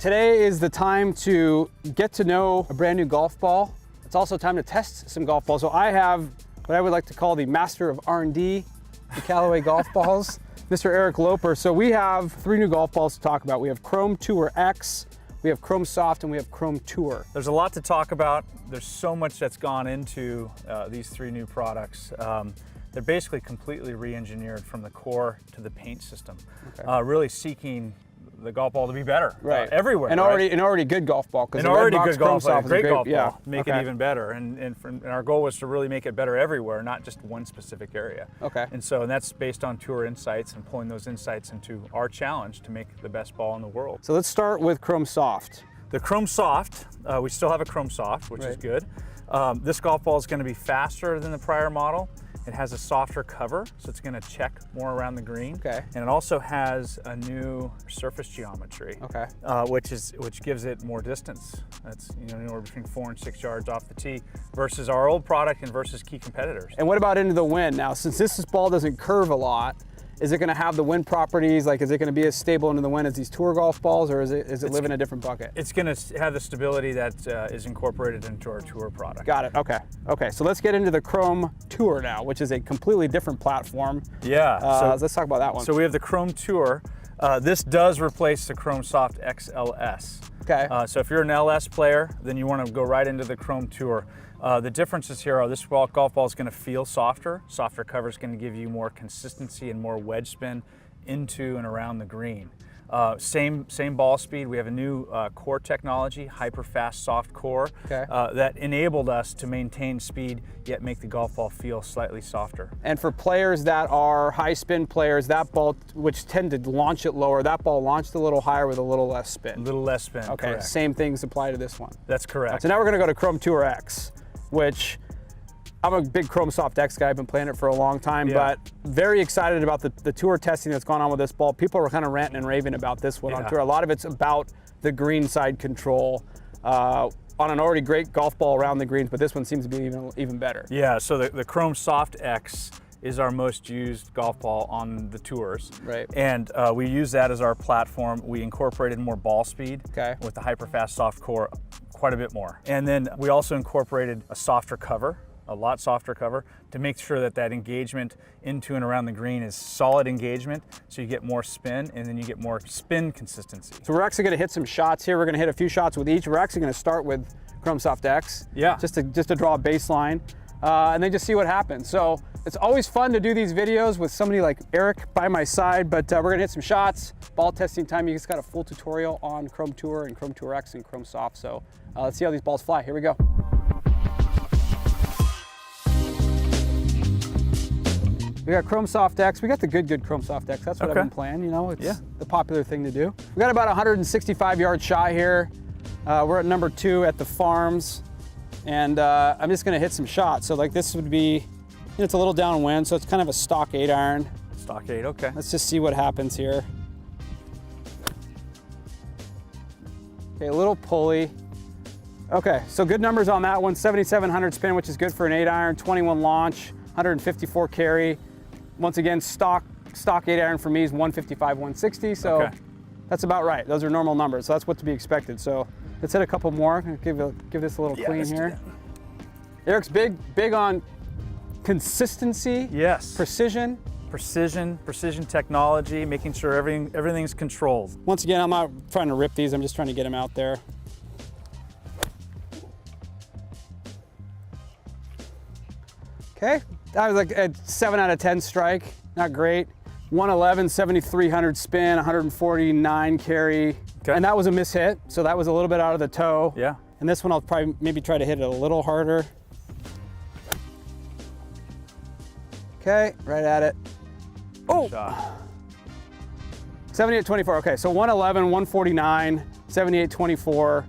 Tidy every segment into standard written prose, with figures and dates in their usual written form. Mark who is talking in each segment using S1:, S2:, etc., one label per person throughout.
S1: Today is the time to get to know a brand new golf ball. It's also time to test some golf balls. So I have what I would like to call the master of R&D, the Callaway golf balls, Mr. Eric Loper. So we have 3 new golf balls to talk about. We have Chrome Tour X, we have Chrome Soft, and we have Chrome Tour.
S2: There's a lot to talk about. There's so much that's gone into these 3 new products. They're basically completely re-engineered from the core to the paint system, really seeking the golf ball to be better everywhere.
S1: And already good golf ball.
S2: An already good golf ball, great golf ball.
S1: Yeah.
S2: Make it even better. And our goal was to really make it better everywhere, not just one specific area.
S1: Okay.
S2: And that's based on tour insights and pulling those insights into our challenge to make the best ball in the world.
S1: So let's start with Chrome Soft.
S2: The Chrome Soft, we still have a Chrome Soft, which is good. This golf ball is going to be faster than the prior model. It has a softer cover, so it's going to check more around the green.
S1: Okay.
S2: And it also has a new surface geometry, which gives it more distance. That's anywhere between 4 and 6 yards off the tee versus our old product and versus key competitors.
S1: And what about into the wind? Now, since this ball doesn't curve a lot, is it going to have the wind properties? Like, is it going to be as stable into the wind as these tour golf balls, or is it live in a different bucket?
S2: It's going to have the stability that is incorporated into our tour product.
S1: Got it. Okay. Okay. So let's get into the Chrome Tour now, which is a completely different platform.
S2: Yeah.
S1: So let's talk about that one.
S2: So we have the Chrome Tour. This does replace the Chrome Soft XLS.
S1: Okay.
S2: So if you're an LS player, then you want to go right into the Chrome Tour. The differences here are this golf ball is going to feel softer. Softer cover is going to give you more consistency and more wedge spin into and around the green. Same ball speed. We have a new core technology, hyper fast soft core, that enabled us to maintain speed yet make the golf ball feel slightly softer.
S1: And for players that are high spin players, that ball, which tend to launch it lower, that ball launched a little higher with a little less spin.
S2: A little less spin.
S1: Okay.
S2: Correct.
S1: Same things apply to this one.
S2: That's correct.
S1: So now we're going to go to Chrome Tour X, which I'm a big Chrome Soft X guy. I've been playing it for a long time, but very excited about the tour testing that's gone on with this ball. People are kind of ranting and raving about this one on tour. A lot of it's about the green side control on an already great golf ball around the greens, but this one seems to be even better.
S2: Yeah, so the Chrome Soft X is our most used golf ball on the tours.
S1: Right.
S2: And we use that as our platform. We incorporated more ball speed with the hyper fast soft core, quite a bit more. And then we also incorporated a softer cover, a lot softer cover, to make sure that engagement into and around the green is solid engagement, so you get more spin and then you get more spin consistency.
S1: So we're actually going to hit some shots here. We're going to hit a few shots with each. We're actually going to start with Chrome Soft X, just to draw a baseline, and then just see what happens. So it's always fun to do these videos with somebody like Eric by my side, but we're going to hit some shots. Ball testing time. You just got a full tutorial on Chrome Tour and Chrome Tour X and Chrome Soft. So let's see how these balls fly. Here we go. We got Chrome Soft X. We got the good Chrome Soft X. That's what I've been playing. It's the popular thing to do. We got about 165 yard shot here. We're at number 2 at the farms, and I'm just gonna hit some shots. So like this would be, it's a little downwind, so it's kind of a stock 8 iron.
S2: Stock 8, okay.
S1: Let's just see what happens here. Okay, a little pulley. Okay, so good numbers on that one. 7,700 spin, which is good for an 8 iron. 21 launch, 154 carry. Once again, stock 8 iron for me is 155, 160. So that's about right. Those are normal numbers. So that's what to be expected. So let's hit a couple more. Give this a little clean here. Eric's big on consistency.
S2: Yes.
S1: Precision.
S2: Precision technology, making sure everything's controlled.
S1: Once again, I'm not trying to rip these. I'm just trying to get them out there. Okay, that was like a 7 out of 10 strike, not great. 111, 7,300 spin, 149 carry, and that was a miss hit, so that was a little bit out of the toe.
S2: Yeah.
S1: And this one I'll probably maybe try to hit it a little harder. Okay, right at it. Oh! 78.24, okay, so 111, 149, 78.24.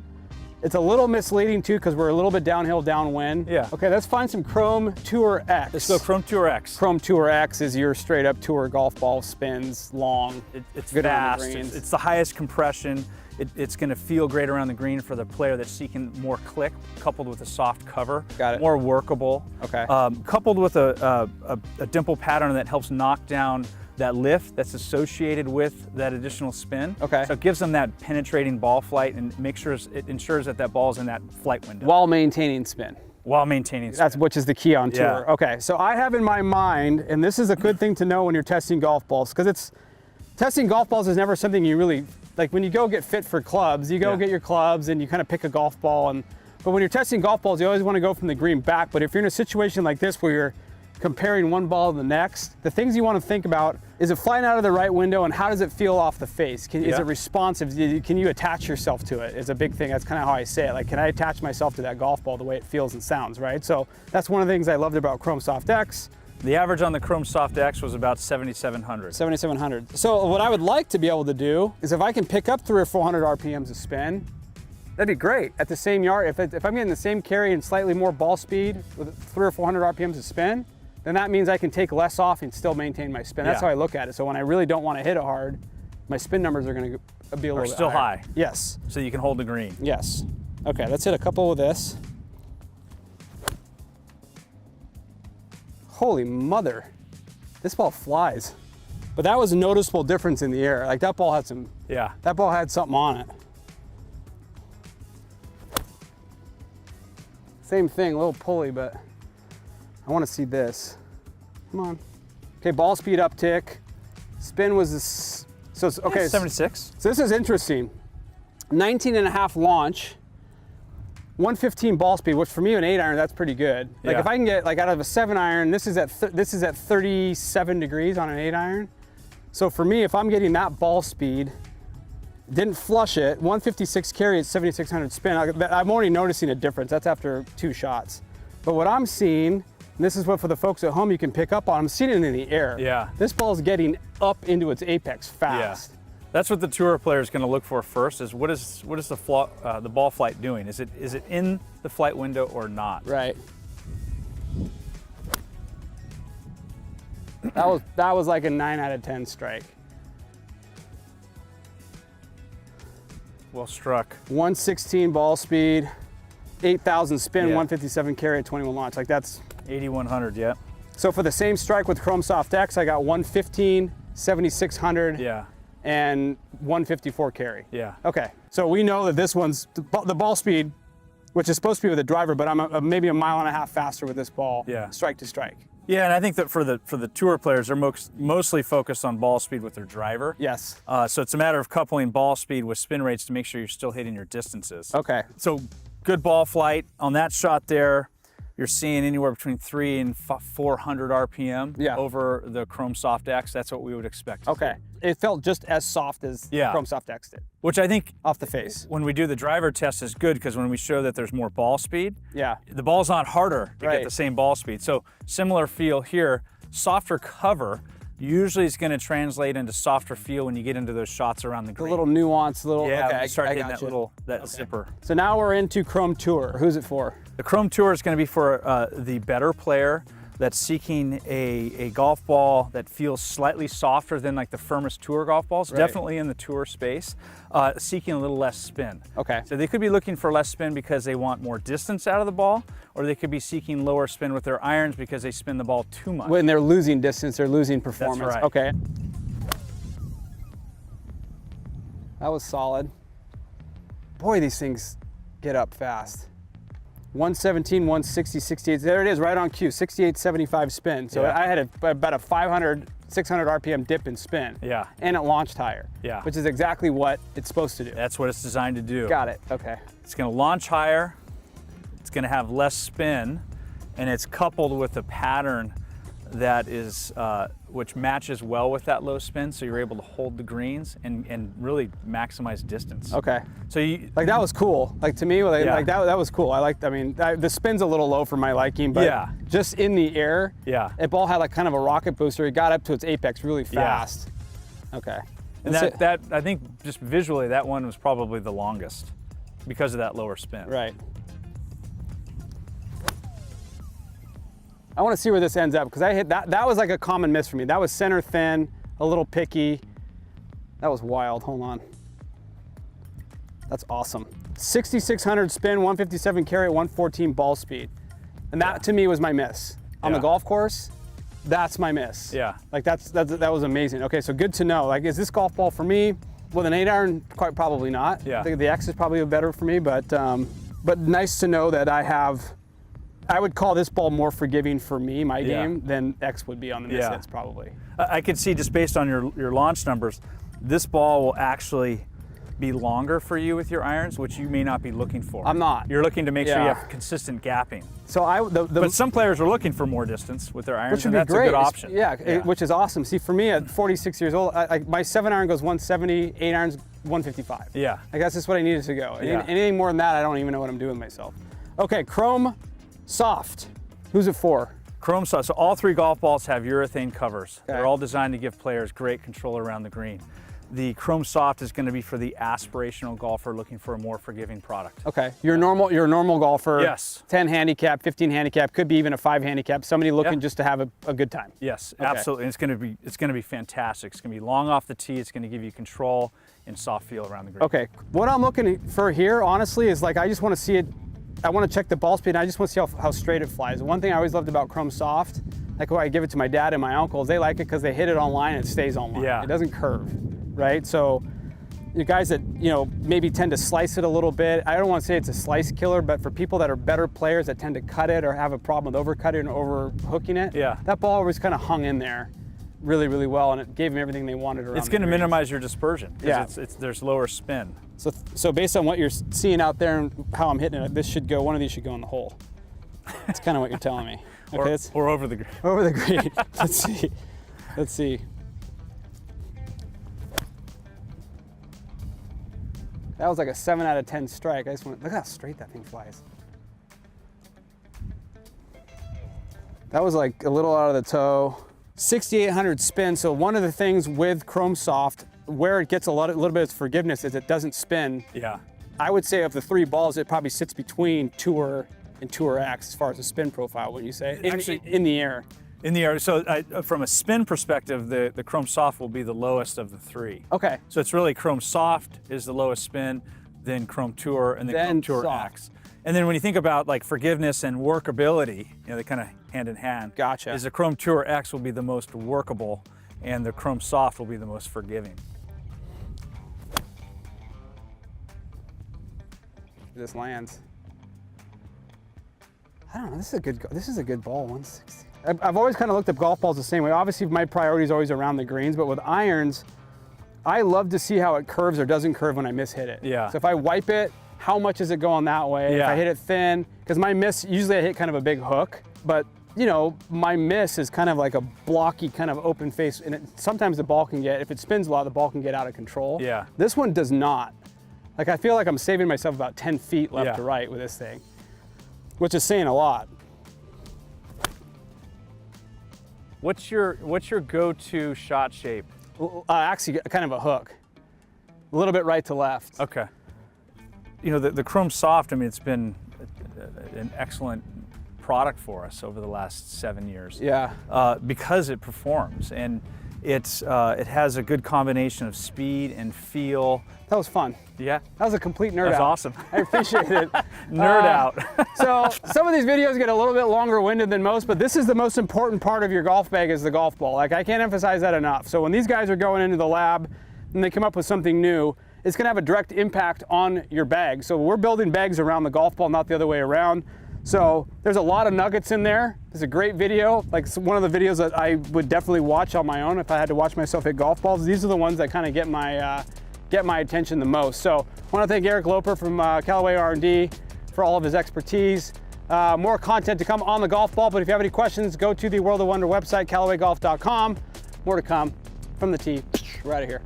S1: It's a little misleading too because we're a little bit downhill downwind.
S2: Yeah.
S1: Okay, let's find some Chrome Tour X.
S2: Let's go Chrome Tour X.
S1: Chrome Tour X is your straight up tour golf ball, spins long.
S2: It's
S1: good
S2: fast. It's the highest compression. It's going to feel great around the green for the player that's seeking more click, coupled with a soft cover.
S1: Got it.
S2: More workable.
S1: Okay.
S2: Coupled with a dimple pattern that helps knock down that lift that's associated with that additional spin.
S1: Okay.
S2: So it gives them that penetrating ball flight and it ensures that that ball is in that flight window.
S1: While maintaining spin.
S2: While maintaining spin.
S1: That's which is the key on tour.
S2: Yeah.
S1: Okay, so I have in my mind, and this is a good thing to know when you're testing golf balls, because testing golf balls is never something you really, like when you go get fit for clubs, you go get your clubs and you kind of pick a golf ball, but when you're testing golf balls, you always want to go from the green back. But if you're in a situation like this where you're comparing one ball to the next, the things you want to think about, is it flying out of the right window and how does it feel off the face? Is it responsive? Can you attach yourself to it? Is a big thing. That's kind of how I say it. Like, can I attach myself to that golf ball the way it feels and sounds, right? So that's one of the things I loved about Chrome Soft X.
S2: The average on the Chrome Soft X was about 7,700.
S1: 7,700. So what I would like to be able to do is if I can pick up 300 or 400 RPMs of spin, that'd be great. At the same yard, if I'm getting the same carry and slightly more ball speed with 300 or 400 RPMs of spin, then that means I can take less off and still maintain my spin. That's how I look at it. So when I really don't want to hit it hard, my spin numbers are going to be a little bit
S2: still high.
S1: Yes.
S2: So you can hold the green.
S1: Yes. Okay, let's hit a couple with this. Holy mother, this ball flies. But that was a noticeable difference in the air. Like that ball had that ball had something on it. Same thing, a little pulley, but I want to see this. Come on. Okay, ball speed uptick. Spin was this, so it's, okay.
S2: 76.
S1: So this is interesting. 19.5 launch, 115 ball speed, which for me an 8-iron, that's pretty good. Like if I can get like out of a 7-iron, this is at 37 degrees on an 8-iron. So for me, if I'm getting that ball speed, didn't flush it, 156 carry at 7,600 spin, I'm already noticing a difference. That's after 2 shots. But what I'm seeing, and this is what for the folks at home you can pick up on, I'm seeing it in the air.
S2: Yeah.
S1: This ball's getting up into its apex fast.
S2: Yeah. That's what the tour player is going to look for first, is what is the ball flight doing? Is it in the flight window or not?
S1: Right. That was like a 9 out of 10 strike.
S2: Well struck.
S1: 116 ball speed, 8,000 spin, 157 carry at 21 launch. Like that's
S2: 8,100, yeah.
S1: So for the same strike with Chrome Soft X, I got 115, 7,600, and 154 carry.
S2: Yeah.
S1: Okay, so we know that this one's the ball speed, which is supposed to be with a driver, but I'm maybe a mile and a half faster with this ball, strike to strike.
S2: Yeah, and I think that for the tour players, they're mostly focused on ball speed with their driver.
S1: Yes.
S2: So it's a matter of coupling ball speed with spin rates to make sure you're still hitting your distances.
S1: Okay.
S2: So good ball flight on that shot there. You're seeing anywhere between 300 and 400 RPM over the Chrome Soft X. That's what we would expect to see.
S1: It felt just as soft as Chrome Soft X did.
S2: Which I think
S1: off the face,
S2: when we do the driver test, is good, because when we show that there's more ball speed, the ball's not harder to get the same ball speed. So similar feel here, softer cover usually is going to translate into softer feel when you get into those shots around the green.
S1: The little nuance,
S2: you start hitting that zipper.
S1: So now we're into Chrome Tour. Who's it for?
S2: The Chrome Tour is going to be for the better player that's seeking a golf ball that feels slightly softer than like the firmest tour golf balls, definitely in the tour space, seeking a little less spin.
S1: Okay.
S2: So they could be looking for less spin because they want more distance out of the ball, or they could be seeking lower spin with their irons because they spin the ball too much.
S1: When they're losing distance, they're losing performance.
S2: That's right.
S1: Okay. That was solid. Boy, these things get up fast. 117, 160, 68. There it is, right on cue. 68, 75 spin. So I had about a 500, 600 RPM dip in spin.
S2: Yeah.
S1: And it launched higher.
S2: Yeah.
S1: Which is exactly what it's supposed to do.
S2: That's what it's designed to do.
S1: Got it. Okay.
S2: It's going to launch higher. It's going to have less spin, and it's coupled with a pattern that is which matches well with that low spin, so you're able to hold the greens and really maximize distance.
S1: Okay.
S2: So you
S1: like that was cool. Like to me, like that was cool. The spin's a little low for my liking, but just in the air, that ball had like kind of a rocket booster. It got up to its apex really fast. Okay.
S2: And that I think just visually that one was probably the longest because of that lower spin.
S1: Right. I want to see where this ends up, because I hit that. That was like a common miss for me. That was center thin, a little picky. That was wild. Hold on. That's awesome. 6,600 spin, 157 carry, 114 ball speed. And that to me was my miss. On the golf course, that's my miss.
S2: Yeah.
S1: Like that was amazing. Okay, so good to know. Like, is this golf ball for me? With an 8-iron, quite probably not.
S2: Yeah.
S1: I think the X is probably better for me, but nice to know that I would call this ball more forgiving for me, my game, than X would be on the miss hits probably.
S2: I could see, just based on your launch numbers, this ball will actually be longer for you with your irons, which you may not be looking for.
S1: I'm not.
S2: You're looking to make sure you have consistent gapping.
S1: So
S2: but some players are looking for more distance with their irons, and that's
S1: great.
S2: a good option.
S1: Which is awesome. See, for me at 46 years old, my 7-iron goes 170, 8-irons 155.
S2: Yeah.
S1: I guess that's what I needed to go. Anything more than that, I don't even know what I'm doing myself. Okay, Chrome Soft. Who's it for?
S2: Chrome Soft. So all 3 golf balls have urethane covers. Okay. They're all designed to give players great control around the green. The Chrome Soft is going to be for the aspirational golfer looking for a more forgiving product.
S1: Okay, you're a normal golfer.
S2: Yes.
S1: 10 handicap, 15 handicap, could be even a 5 handicap. Somebody looking just to have a good time.
S2: Yes, absolutely. And it's going to be fantastic. It's going to be long off the tee. It's going to give you control and soft feel around the green.
S1: Okay, what I'm looking for here, honestly, is like I just want to see it. I want to check the ball speed, and I just want to see how straight it flies. One thing I always loved about Chrome Soft, like when I give it to my dad and my uncles, they like it because they hit it on line and it stays on line.
S2: Yeah.
S1: It doesn't curve, right? So you guys that, maybe tend to slice it a little bit, I don't want to say it's a slice killer, but for people that are better players that tend to cut it or have a problem with overcutting and overhooking it, that ball always kind of hung in there really, really well, and it gave them everything they wanted around.
S2: It's going to minimize your dispersion. There's lower spin.
S1: So based on what you're seeing out there and how I'm hitting it, one of these should go in the hole. That's kind of what you're telling me. Okay,
S2: or over the green.
S1: Over the green. Let's see. That was like a 7 out of 10 strike. Look how straight that thing flies. That was like a little out of the toe. 6,800 spin. So one of the things with Chrome Soft, where it gets a little bit of forgiveness, is it doesn't spin.
S2: Yeah.
S1: I would say of the 3 balls, it probably sits between Tour and Tour X as far as the spin profile, wouldn't you say? Actually, in the air.
S2: In the air. So from a spin perspective, the Chrome Soft will be the lowest of the 3.
S1: Okay.
S2: So it's really Chrome Soft is the lowest spin, then Chrome Tour, and then Chrome Tour
S1: Soft.
S2: X. And then when you think about like forgiveness and workability, they kind of hand in hand.
S1: Gotcha.
S2: Is the Chrome Tour X will be the most workable, and the Chrome Soft will be the most forgiving.
S1: This lands. I don't know. This is a good ball. 160. I've always kind of looked at golf balls the same way. Obviously, my priority is always around the greens, but with irons, I love to see how it curves or doesn't curve when I mishit it.
S2: Yeah.
S1: So if I wipe it, how much is it going that way?
S2: Yeah.
S1: If I hit it thin, because my miss, usually I hit kind of a big hook, but my miss is kind of like a blocky kind of open face, and sometimes the ball can get, if it spins a lot, the ball can get out of control.
S2: Yeah.
S1: This one does not. Like I feel like I'm saving myself about 10 feet left to right with this thing, which is saying a lot.
S2: What's your go-to shot shape?
S1: Actually, kind of a hook, a little bit right to left.
S2: Okay. The Chrome Soft, I mean, it's been an excellent product for us over the last 7 years.
S1: Yeah.
S2: Because it performs, and it has a good combination of speed and feel.
S1: That was fun.
S2: Yeah.
S1: That was a complete nerd out.
S2: That's awesome.
S1: I appreciate it.
S2: Nerd out.
S1: So some of these videos get a little bit longer winded than most, but this is the most important part of your golf bag, is the golf ball. Like, I can't emphasize that enough. So when these guys are going into the lab and they come up with something new, it's gonna have a direct impact on your bag. So we're building bags around the golf ball, not the other way around. So there's a lot of nuggets in there. It's a great video. Like one of the videos that I would definitely watch on my own if I had to watch myself hit golf balls. These are the ones that kind of get my attention the most. So I want to thank Eric Loper from Callaway R&D for all of his expertise. More content to come on the golf ball, but if you have any questions, go to the World of Wonder website, CallawayGolf.com. More to come from the tee. We're out of here.